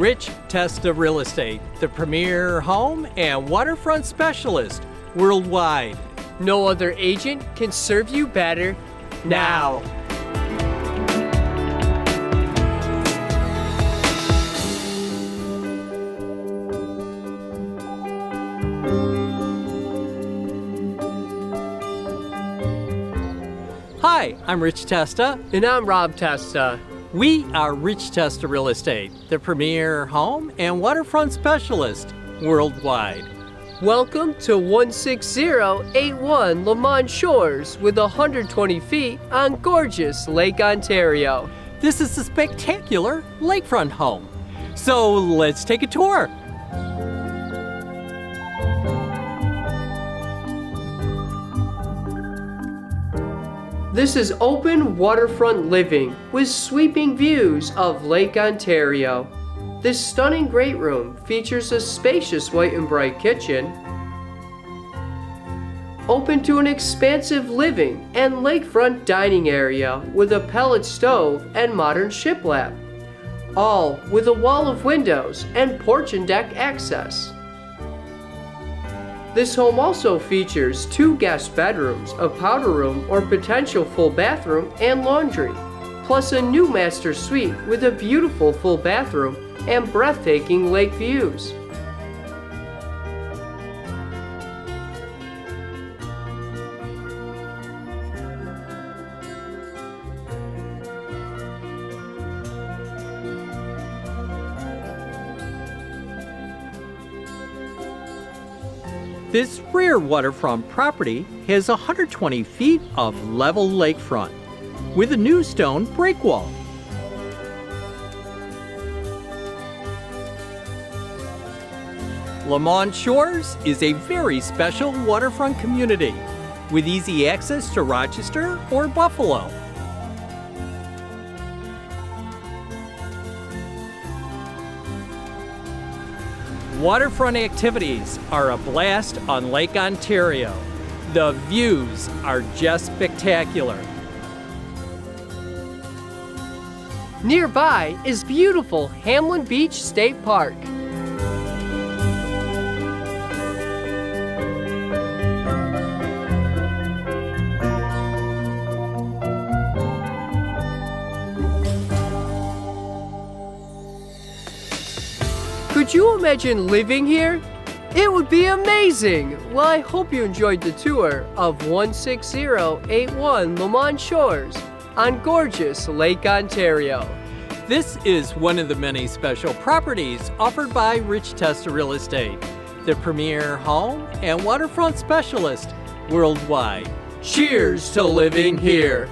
Rich Testa Real Estate, the premier home and waterfront specialist worldwide. No other agent can serve you better now. Hi, I'm Rich Testa. And I'm Rob Testa. We are Rich Testa Real Estate, the premier home and waterfront specialist worldwide. Welcome to 16081 Lomond Shores with 120 feet on gorgeous Lake Ontario. This is a spectacular lakefront home. So let's take a tour. This is open waterfront living with sweeping views of Lake Ontario. This stunning great room features a spacious white and bright kitchen, open to an expansive living and lakefront dining area with a pellet stove and modern shiplap, all with a wall of windows and porch and deck access. This home also features 2 guest bedrooms, a powder room or potential full bathroom, and laundry, plus a new master suite with a beautiful full bathroom and breathtaking lake views. This rear waterfront property has 120 feet of level lakefront with a new stone breakwall. Lomond Shores is a very special waterfront community with easy access to Rochester or Buffalo. Waterfront activities are a blast on Lake Ontario. The views are just spectacular. Nearby is beautiful Hamlin Beach State Park. Could you imagine living here? It would be amazing! Well, I hope you enjoyed the tour of 16081 Lomond Shores on gorgeous Lake Ontario. This is one of the many special properties offered by Rich Testa Real Estate, the premier home and waterfront specialist worldwide. Cheers to living here!